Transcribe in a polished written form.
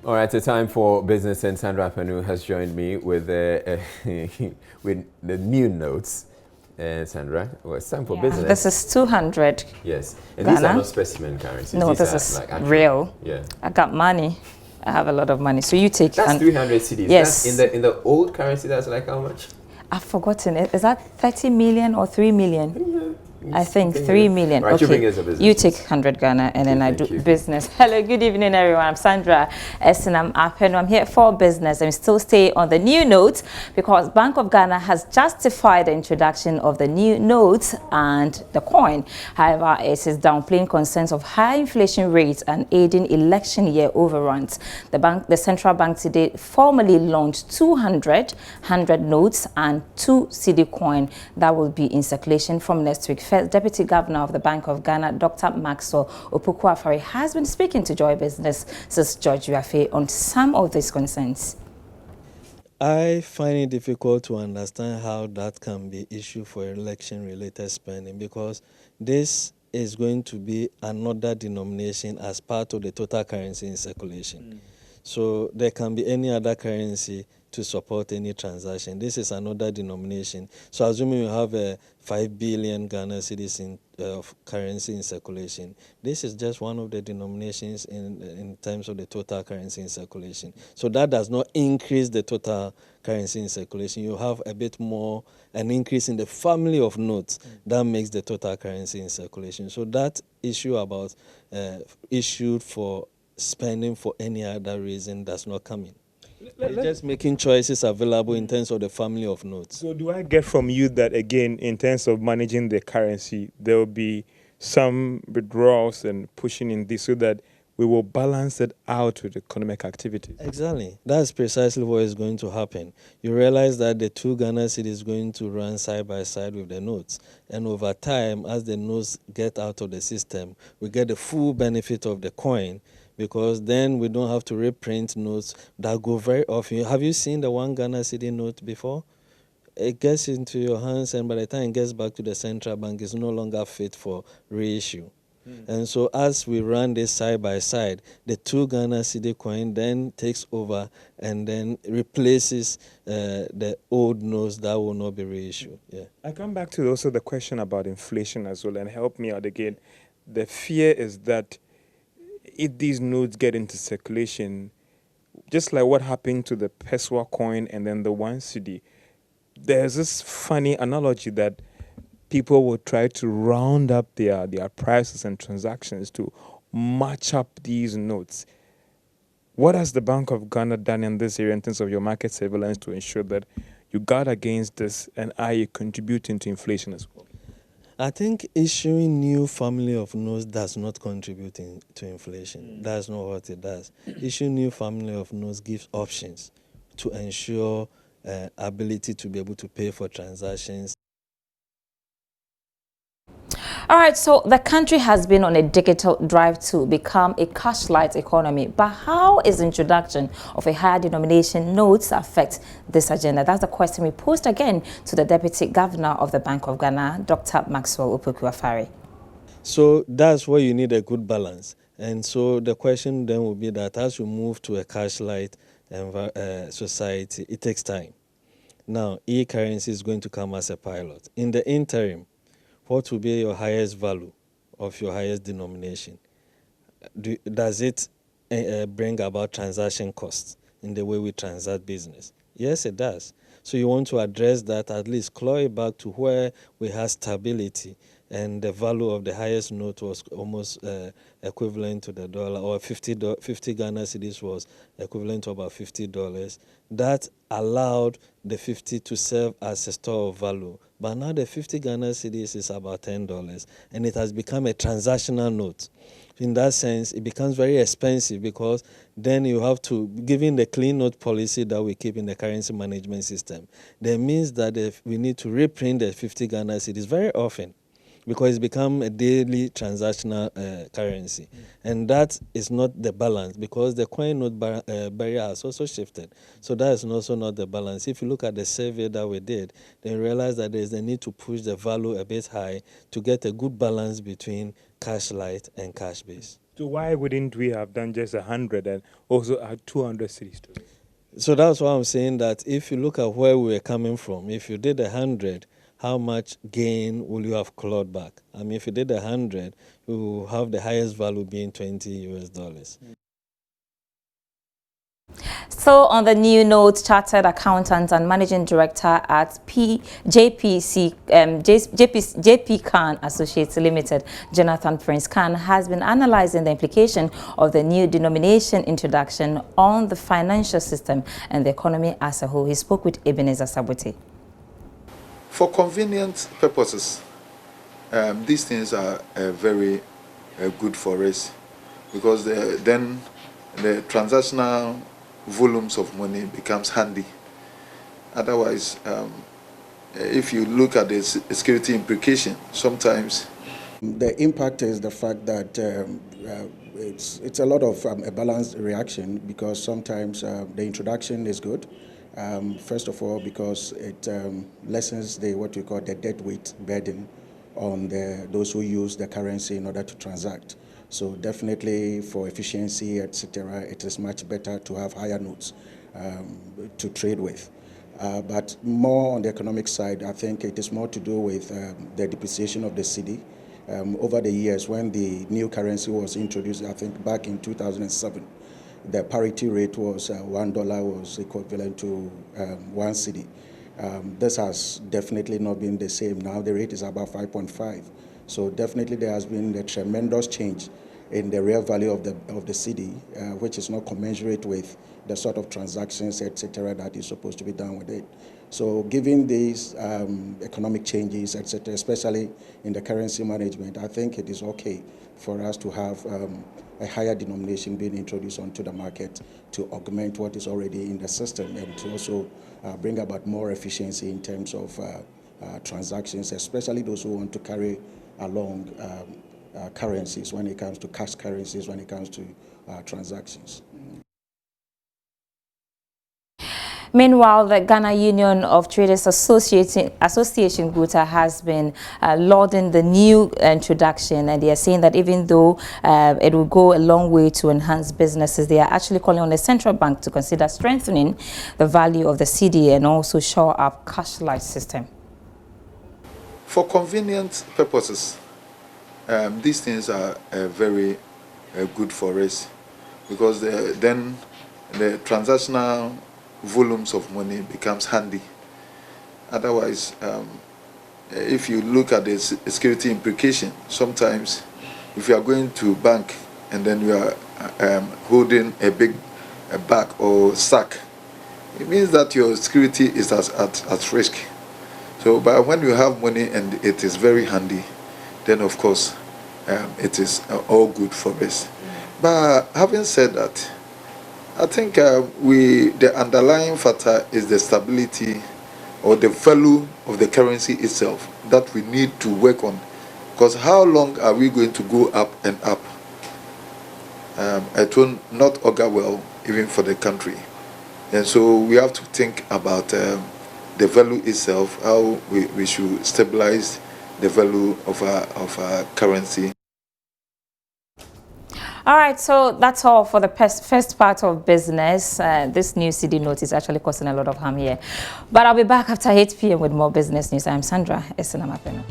All right, it's time for business, and Sandra Panu has joined me with with the new notes. Sandra, well, it's time for business. This is 200. Yes, and Ghana. these are not specimen currencies. No, these this are is like actual, real. Yeah, I got money. I have a lot of money. So you take. that's 300 cedis. Yes. That's in the old currency, that's like how much? I've forgotten it. Is that 30 million or 3 million? I think 3 million. Right, okay. You take 100 Ghana and then I do business. Hello, good evening, everyone. I'm Sandra Esinam Apeno. I'm here for business. I'm still stay on the new notes because Bank of Ghana has justified the introduction of the new notes and the coin. However, it is downplaying concerns of high inflation rates and aiding election year overruns. The central bank today formally launched 200 100 notes and 2 cedi coin that will be in circulation from next week. First, Deputy Governor of the Bank of Ghana, Dr. Maxwell Opoku-Afari, has been speaking to Joy Business, says George Yafe, on some of these concerns. I find it difficult to understand how that can be issue for election-related spending because this is going to be another denomination as part of the total currency in circulation. So there can be any other currency to support any transaction. This is another denomination. So assuming you have a 5 billion Ghana cedis of currency in circulation, this is just one of the denominations in terms of the total currency in circulation. So that does not increase the total currency in circulation. You have a bit more, an increase in the family of notes that makes the total currency in circulation. So that issue about issued for spending for any other reason does not come in. It's just making choices available in terms of the family of notes. So do I get from you that, again, in terms of managing the currency, there will be some withdrawals and pushing in this so that we will balance it out with economic activities? Exactly. That's precisely what is going to happen. You realize that the 2 Ghana cedis is going to run side by side with the notes. And over time, as the notes get out of the system, we get the full benefit of the coin, because then we don't have to reprint notes that go very often. Have you seen the 1 Ghana cedi note before? It gets into your hands, and by the time it gets back to the central bank, it's no longer fit for reissue. And so as we run this side by side, the 2 Ghana cedi coin then takes over and then replaces the old notes that will not be reissued. Yeah. I come back to also the question about inflation as well, and help me out again. The fear is that if these notes get into circulation, just like what happened to the Peswa coin and then the 1 cedi, there's this funny analogy that people will try to round up their prices and transactions to match up these notes. What has the Bank of Ghana done in this area in terms of your market surveillance to ensure that you guard against this, and are you contributing to inflation as well? I think issuing new family of notes does not contribute to inflation. That's not what it does. Issuing new family of notes gives options to ensure ability to be able to pay for transactions. All right, so the country has been on a digital drive to become a cash-light economy. But how is the introduction of a higher denomination notes affect this agenda? That's the question we posed again to the Deputy Governor of the Bank of Ghana, Dr. Maxwell Opoku-Afari. So that's where you need a good balance. And so the question then will be that as you move to a cash-light society, it takes time. Now, e-currency is going to come as a pilot. In the interim, what will be your highest value of your highest denomination? Does it bring about transaction costs in the way we transact business? Yes, it does. So you want to address that, at least claw it back to where we have stability, and the value of the highest note was almost equivalent to the dollar, or 50 Ghana cedis was equivalent to about $50. That allowed the 50 to serve as a store of value. But now the 50 Ghana cedis is about $10, and it has become a transactional note. In that sense, it becomes very expensive, because then you have to, given the clean note policy that we keep in the currency management system, that means that if we need to reprint the 50 Ghana cedis very often, because it's become a daily transactional currency. And that is not the balance, because the coin note barrier has also shifted. So that is also not the balance. If you look at the survey that we did, then you realize that there is a need to push the value a bit high to get a good balance between cash light and cash base. So why wouldn't we have done just 100 and also 200 cities to it? So that's why I'm saying that if you look at where we were coming from, if you did 100, how much gain will you have clawed back? I mean, if you did 100, you will have the highest value being $20. So on the new note, chartered accountant and managing director at JP Khan Associates Limited, Jonathan Prince Khan, has been analyzing the implication of the new denomination introduction on the financial system and the economy as a whole. He spoke with Ebenezer Sabuti. For convenience purposes, these things are very good for us because then the transactional volumes of money becomes handy. Otherwise, if you look at the security implication, sometimes the impact is the fact that it's a lot of a balanced reaction because sometimes the introduction is good. First of all, because it lessens what we call the deadweight burden on those who use the currency in order to transact. So definitely for efficiency, etc., it is much better to have higher notes to trade with. But more on the economic side, I think it is more to do with the depreciation of the cedi. Over the years, when the new currency was introduced, I think back in 2007, the parity rate was $1 was equivalent to 1 cedi. This has definitely not been the same. Now the rate is about 5.5. So definitely there has been a tremendous change in the real value of the cedi, which is not commensurate with the sort of transactions, etc., that is supposed to be done with it. So given these economic changes, etc., especially in the currency management, I think it is okay for us to have a higher denomination being introduced onto the market to augment what is already in the system and to also bring about more efficiency in terms of transactions, especially those who want to carry along currencies when it comes to cash currencies, when it comes to transactions. Meanwhile, the Ghana Union of Traders Association GUTA has been lauding the new introduction, and they are saying that even though it will go a long way to enhance businesses, they are actually calling on the central bank to consider strengthening the value of the cedi and also shore up cash-like system. for convenience purposes, these things are very good for us because then the transactional volumes of money becomes handy. Otherwise, if you look at the security implication, sometimes if you are going to bank and then you are holding a big bag or sack, it means that your security is at risk. So, but when you have money and it is very handy, then of course it is all good for us. But having said that, I think the underlying factor is the stability or the value of the currency itself that we need to work on. Because how long are we going to go up and up? It will not augur well even for the country. And so we have to think about the value itself, how we should stabilize the value of our currency. All right, so that's all for the first part of business. This new cedi note is actually causing a lot of harm here. But I'll be back after 8 p.m. with more business news. I'm Sandra Esinamapeno.